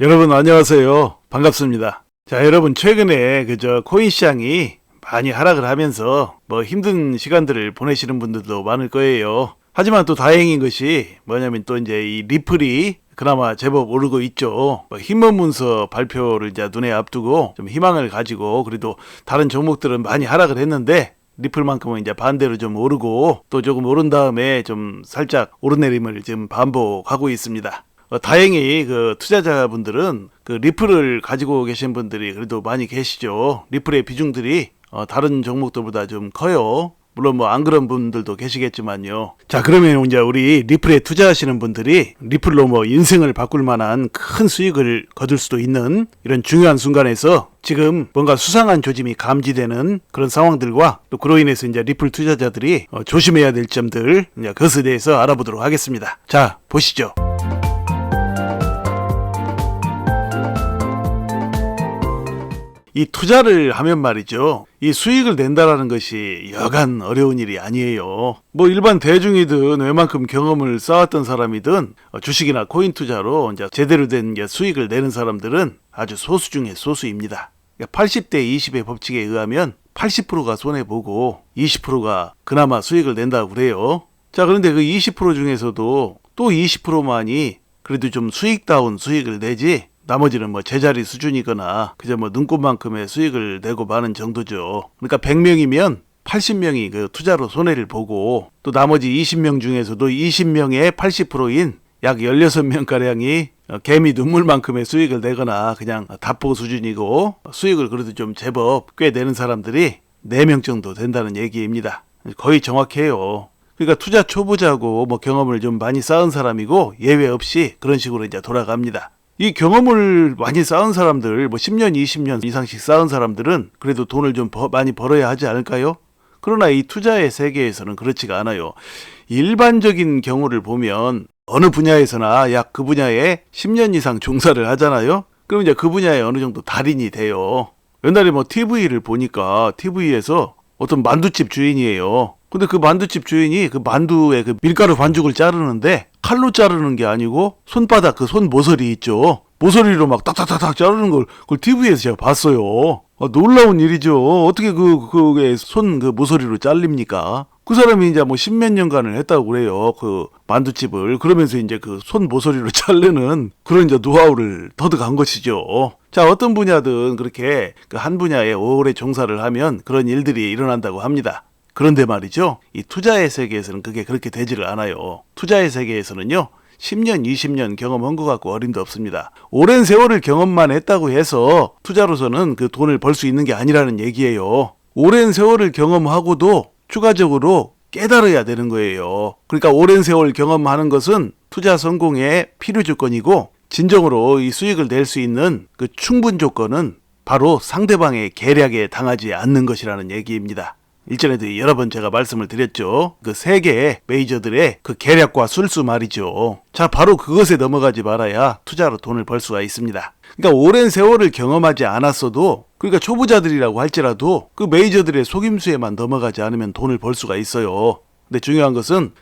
여러분 안녕하세요. 반갑습니다. 자, 여러분 최근에 코인 시장이 많이 하락을 하면서 힘든 시간들을 보내시는 분들도 많을 거예요. 하지만 또 다행인 것이 뭐냐면 또 이제 이 리플이 그나마 제법 오르고 있죠. 힘먼 문서 발표를 이제 눈에 앞두고 좀 희망을 가지고 그래도 다른 종목들은 많이 하락을 했는데 리플만큼은 이제 반대로 좀 오르고 또 조금 오른 다음에 좀 살짝 오르내림을 지금 반복하고 있습니다. 다행히 투자자분들은 리플을 가지고 계신 분들이 그래도 많이 계시죠. 리플의 비중들이 다른 종목들보다 좀 커요. 물론 안 그런 분들도 계시겠지만요. 자, 그러면 이제 우리 리플에 투자하시는 분들이 리플로 인생을 바꿀 만한 큰 수익을 거둘 수도 있는 이런 중요한 순간에서 지금 뭔가 수상한 조짐이 감지되는 그런 상황들과 또 그로 인해서 이제 리플 투자자들이 조심해야 될 점들, 이제 그것에 대해서 알아보도록 하겠습니다. 자, 보시죠. 이 투자를 하면 말이죠. 이 수익을 낸다라는 것이 여간 어려운 일이 아니에요. 일반 대중이든 웬만큼 경험을 쌓았던 사람이든 주식이나 코인 투자로 이제 제대로 된 수익을 내는 사람들은 아주 소수 중에 소수입니다. 80대 20의 법칙에 의하면 80%가 손해보고 20%가 그나마 수익을 낸다고 그래요. 자, 그런데 그 20% 중에서도 또 20%만이 그래도 좀 수익다운 수익을 내지 나머지는 제자리 수준이거나 그저 눈꽃만큼의 수익을 내고 마는 정도죠. 그러니까 100명이면 80명이 투자로 손해를 보고 또 나머지 20명 중에서도 20명의 80%인 약 16명가량이 개미 눈물만큼의 수익을 내거나 그냥 답보 수준이고 수익을 그래도 좀 제법 꽤 내는 사람들이 4명 정도 된다는 얘기입니다. 거의 정확해요. 그러니까 투자 초보자고 경험을 좀 많이 쌓은 사람이고 예외 없이 그런 식으로 이제 돌아갑니다. 이 경험을 많이 쌓은 사람들, 10년, 20년 이상씩 쌓은 사람들은 그래도 돈을 좀 많이 벌어야 하지 않을까요? 그러나 이 투자의 세계에서는 그렇지가 않아요. 일반적인 경우를 보면 어느 분야에서나 약 그 분야에 10년 이상 종사를 하잖아요? 그럼 이제 그 분야에 어느 정도 달인이 돼요. 옛날에 TV를 보니까 TV에서 어떤 만두집 주인이에요. 근데 그 만두집 주인이 그 만두에 그 밀가루 반죽을 자르는데 칼로 자르는 게 아니고 손바닥 손 모서리 있죠. 모서리로 막 딱딱딱딱 자르는 걸 그걸 TV에서 제가 봤어요. 놀라운 일이죠. 어떻게 그게 손 모서리로 잘립니까? 그 사람이 이제 10몇 년간을 했다고 그래요. 그 만두집을. 그러면서 이제 손 모서리로 자르는 그런 이제 노하우를 터득한 것이죠. 자, 어떤 분야든 그렇게 한 분야에 오래 종사를 하면 그런 일들이 일어난다고 합니다. 그런데 말이죠. 이 투자의 세계에서는 그게 그렇게 되지를 않아요. 투자의 세계에서는요. 10년, 20년 경험한 것 같고 어림도 없습니다. 오랜 세월을 경험만 했다고 해서 투자로서는 그 돈을 벌 수 있는 게 아니라는 얘기예요. 오랜 세월을 경험하고도 추가적으로 깨달아야 되는 거예요. 그러니까 오랜 세월 경험하는 것은 투자 성공의 필요 조건이고 진정으로 이 수익을 낼 수 있는 그 충분 조건은 바로 상대방의 계략에 당하지 않는 것이라는 얘기입니다. 일전에도 여러 번 제가 말씀을 드렸죠. 그 세계의 메이저들의 그 계략과 술수 말이죠. 자, 바로 그것에 넘어가지 말아야 투자로 돈을 벌 수가 있습니다. 그러니까 오랜 세월을 경험하지 않았어도 그러니까 초보자들이라고 할지라도 그 메이저들의 속임수에만 넘어가지 않으면 돈을 벌 수가 있어요. 근데 중요한 것은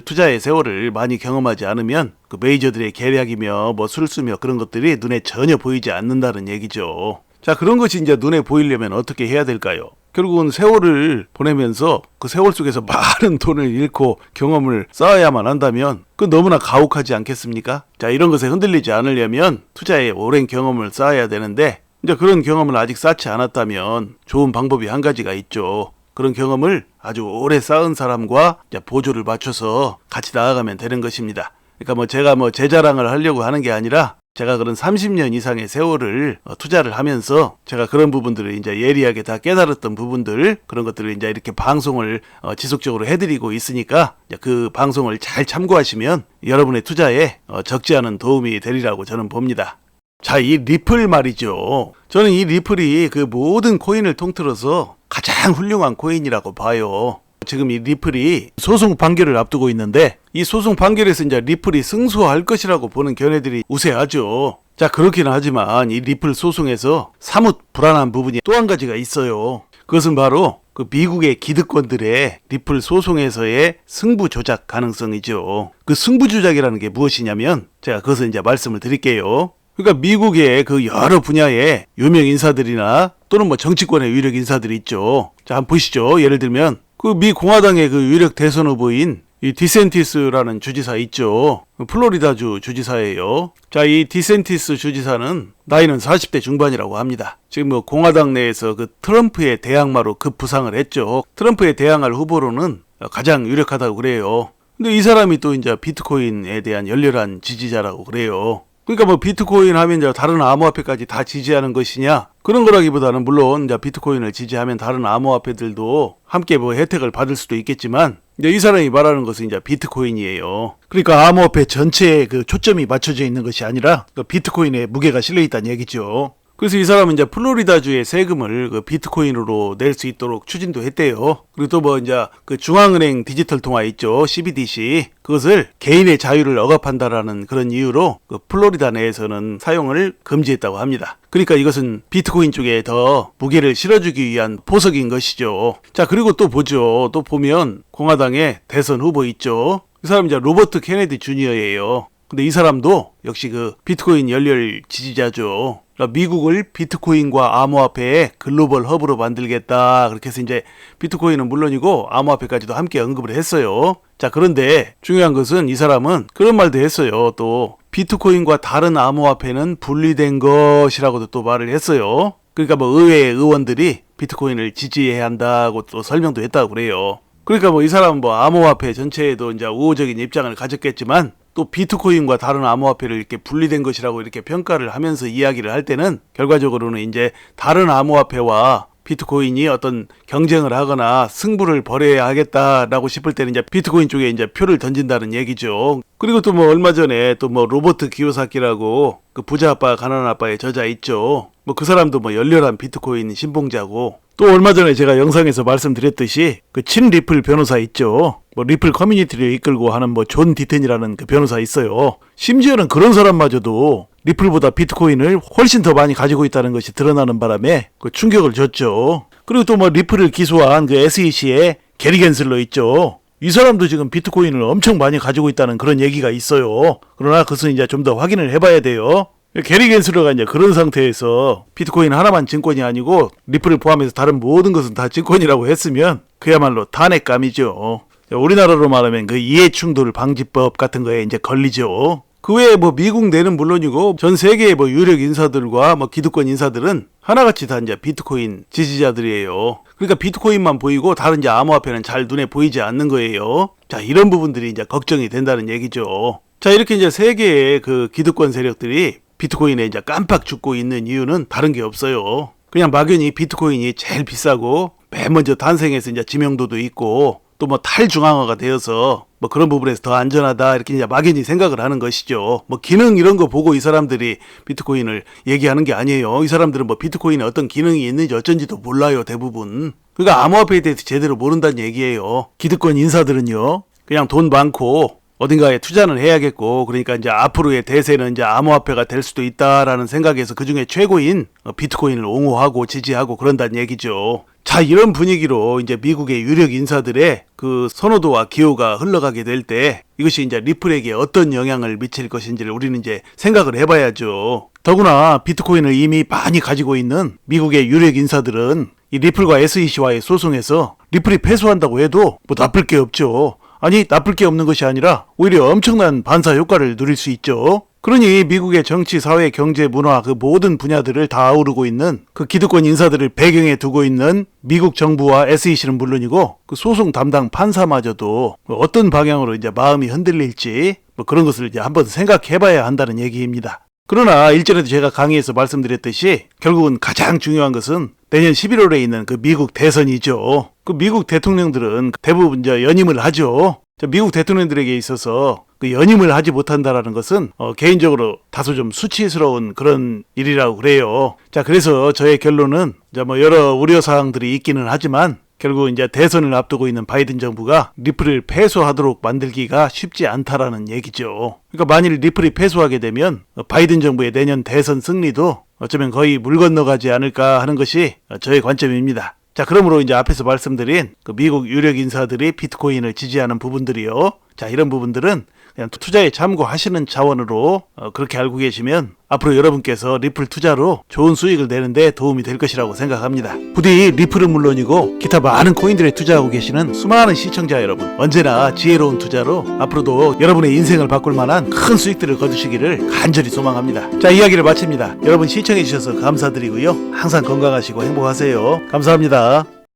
투자의 세월을 많이 경험하지 않으면 그 메이저들의 계략이며 술수며 그런 것들이 눈에 전혀 보이지 않는다는 얘기죠. 자, 그런 것이 이제 눈에 보이려면 어떻게 해야 될까요? 결국은 세월을 보내면서 그 세월 속에서 많은 돈을 잃고 경험을 쌓아야만 한다면 그 너무나 가혹하지 않겠습니까? 자, 이런 것에 흔들리지 않으려면 투자에 오랜 경험을 쌓아야 되는데 이제 그런 경험을 아직 쌓지 않았다면 좋은 방법이 한 가지가 있죠. 그런 경험을 아주 오래 쌓은 사람과 이제 보조를 맞춰서 같이 나아가면 되는 것입니다. 그러니까 제가 제 자랑을 하려고 하는 게 아니라 제가 그런 30년 이상의 세월을 투자를 하면서 제가 그런 부분들을 이제 예리하게 다 깨달았던 부분들 그런 것들을 이제 이렇게 방송을 지속적으로 해드리고 있으니까 그 방송을 잘 참고하시면 여러분의 투자에 적지 않은 도움이 되리라고 저는 봅니다. 자, 이 리플 말이죠. 저는 이 리플이 그 모든 코인을 통틀어서 가장 훌륭한 코인이라고 봐요. 지금 이 리플이 소송 판결을 앞두고 있는데 이 소송 판결에서 이제 리플이 승소할 것이라고 보는 견해들이 우세하죠. 자, 그렇긴 하지만 이 리플 소송에서 사뭇 불안한 부분이 또 한 가지가 있어요. 그것은 바로 그 미국의 기득권들의 리플 소송에서의 승부 조작 가능성이죠. 그 승부 조작이라는 게 무엇이냐면 제가 그것을 이제 말씀을 드릴게요. 그러니까 미국의 그 여러 분야의 유명 인사들이나 또는 뭐 정치권의 유력 인사들이 있죠. 자, 한번 보시죠. 예를 들면 그 미 공화당의 그 유력 대선 후보인 이 디센티스라는 주지사 있죠. 플로리다주 주지사예요. 자, 이 디센티스 주지사는 나이는 40대 중반이라고 합니다. 지금 뭐 공화당 내에서 그 트럼프의 대항마로 급부상을 했죠. 트럼프에 대항할 후보로는 가장 유력하다고 그래요. 근데 이 사람이 또 이제 비트코인에 대한 열렬한 지지자라고 그래요. 그러니까 뭐 비트코인 하면 이제 다른 암호화폐까지 다 지지하는 것이냐? 그런 거라기보다는 물론 이제 비트코인을 지지하면 다른 암호화폐들도 함께 뭐 혜택을 받을 수도 있겠지만 이제 이 사람이 말하는 것은 이제 비트코인이에요. 그러니까 암호화폐 전체에 그 초점이 맞춰져 있는 것이 아니라 그 비트코인에 무게가 실려 있다는 얘기죠. 그래서 이 사람은 이제 플로리다주의 세금을 그 비트코인으로 낼 수 있도록 추진도 했대요. 그리고 또 뭐 이제 그 중앙은행 디지털 통화 있죠. CBDC. 그것을 개인의 자유를 억압한다라는 그런 이유로 그 플로리다 내에서는 사용을 금지했다고 합니다. 그러니까 이것은 비트코인 쪽에 더 무게를 실어주기 위한 포석인 것이죠. 자, 그리고 또 보죠. 또 보면 공화당의 대선 후보 있죠. 이 사람 이제 로버트 케네디 주니어예요. 근데 이 사람도 역시 그 비트코인 열렬 지지자죠. 그러니까 미국을 비트코인과 암호화폐의 글로벌 허브로 만들겠다. 그렇게 해서 이제 비트코인은 물론이고 암호화폐까지도 함께 언급을 했어요. 자, 그런데 중요한 것은 이 사람은 그런 말도 했어요. 또 비트코인과 다른 암호화폐는 분리된 것이라고도 또 말을 했어요. 그러니까 뭐 의회 의원들이 비트코인을 지지해야 한다고 또 설명도 했다고 그래요. 그러니까 뭐 이 사람은 뭐 암호화폐 전체에도 이제 우호적인 입장을 가졌겠지만 또 비트코인과 다른 암호화폐를 이렇게 분리된 것이라고 이렇게 평가를 하면서 이야기를 할 때는 결과적으로는 이제 다른 암호화폐와 비트코인이 어떤 경쟁을 하거나 승부를 벌여야 하겠다라고 싶을 때는 이제 비트코인 쪽에 이제 표를 던진다는 얘기죠. 그리고 또 뭐 얼마 전에 또 뭐 로버트 기요사키라고 그 부자 아빠 가난한 아빠의 저자 있죠. 뭐 그 사람도 뭐 열렬한 비트코인 신봉자고, 또 얼마 전에 제가 영상에서 말씀드렸듯이 그 친 리플 변호사 있죠. 뭐 리플 커뮤니티를 이끌고 하는 뭐 존 디텐이라는 그 변호사 있어요. 심지어는 그런 사람마저도 리플보다 비트코인을 훨씬 더 많이 가지고 있다는 것이 드러나는 바람에 그 충격을 줬죠. 그리고 또 뭐 리플을 기소한 그 SEC의 게리 겐슬러 있죠. 이 사람도 지금 비트코인을 엄청 많이 가지고 있다는 그런 얘기가 있어요. 그러나 그것은 이제 좀 더 확인을 해봐야 돼요. 게리 겐슬러가 이제 그런 상태에서 비트코인 하나만 증권이 아니고 리플을 포함해서 다른 모든 것은 다 증권이라고 했으면 그야말로 탄핵감이죠. 우리나라로 말하면 그 이해충돌 방지법 같은 거에 이제 걸리죠. 그 외에 뭐 미국 내는 물론이고 전 세계의 뭐 유력 인사들과 뭐 기득권 인사들은 하나같이 다 이제 비트코인 지지자들이에요. 그러니까 비트코인만 보이고 다른 이제 암호화폐는 잘 눈에 보이지 않는 거예요. 자, 이런 부분들이 이제 걱정이 된다는 얘기죠. 자, 이렇게 이제 세계의 그 기득권 세력들이 비트코인에 이제 깜빡 죽고 있는 이유는 다른 게 없어요. 그냥 막연히 비트코인이 제일 비싸고 맨 먼저 탄생해서 이제 지명도도 있고 또 뭐 탈중앙화가 되어서 뭐 그런 부분에서 더 안전하다 이렇게 이제 막연히 생각을 하는 것이죠. 뭐 기능 이런 거 보고 이 사람들이 비트코인을 얘기하는 게 아니에요. 이 사람들은 뭐 비트코인에 어떤 기능이 있는지 어쩐지도 몰라요, 대부분. 그러니까 암호화폐에 대해서 제대로 모른다는 얘기예요. 기득권 인사들은요, 그냥 돈 많고 어딘가에 투자는 해야겠고, 그러니까 이제 앞으로의 대세는 이제 암호화폐가 될 수도 있다라는 생각에서 그 중에 최고인 비트코인을 옹호하고 지지하고 그런다는 얘기죠. 자, 이런 분위기로 이제 미국의 유력 인사들의 그 선호도와 기호가 흘러가게 될 때 이것이 이제 리플에게 어떤 영향을 미칠 것인지를 우리는 이제 생각을 해봐야죠. 더구나 비트코인을 이미 많이 가지고 있는 미국의 유력 인사들은 이 리플과 SEC와의 소송에서 리플이 패소한다고 해도 뭐 나쁠 게 없죠. 아니, 나쁠 게 없는 것이 아니라 오히려 엄청난 반사 효과를 누릴 수 있죠. 그러니 미국의 정치, 사회, 경제, 문화 그 모든 분야들을 다 아우르고 있는 그 기득권 인사들을 배경에 두고 있는 미국 정부와 SEC는 물론이고 그 소송 담당 판사마저도 어떤 방향으로 이제 마음이 흔들릴지 뭐 그런 것을 이제 한번 생각해봐야 한다는 얘기입니다. 그러나 일전에도 제가 강의에서 말씀드렸듯이 결국은 가장 중요한 것은 내년 11월에 있는 그 미국 대선이죠. 그 미국 대통령들은 대부분 이제 연임을 하죠. 미국 대통령들에게 있어서 그 연임을 하지 못한다라는 것은 개인적으로 다소 좀 수치스러운 그런 일이라고 그래요. 자, 그래서 저의 결론은 이제 뭐 여러 우려사항들이 있기는 하지만 결국 이제 대선을 앞두고 있는 바이든 정부가 리플을 패소하도록 만들기가 쉽지 않다라는 얘기죠. 그러니까 만일 리플이 패소하게 되면 바이든 정부의 내년 대선 승리도 어쩌면 거의 물 건너가지 않을까 하는 것이 저의 관점입니다. 자, 그러므로 이제 앞에서 말씀드린 그 미국 유력 인사들이 비트코인을 지지하는 부분들이요. 자, 이런 부분들은 그냥 투자에 참고하시는 차원으로 그렇게 알고 계시면 앞으로 여러분께서 리플 투자로 좋은 수익을 내는데 도움이 될 것이라고 생각합니다. 부디 리플은 물론이고 기타 많은 코인들에 투자하고 계시는 수많은 시청자 여러분, 언제나 지혜로운 투자로 앞으로도 여러분의 인생을 바꿀 만한 큰 수익들을 거두시기를 간절히 소망합니다. 자, 이야기를 마칩니다. 여러분 시청해 주셔서 감사드리고요. 항상 건강하시고 행복하세요. 감사합니다.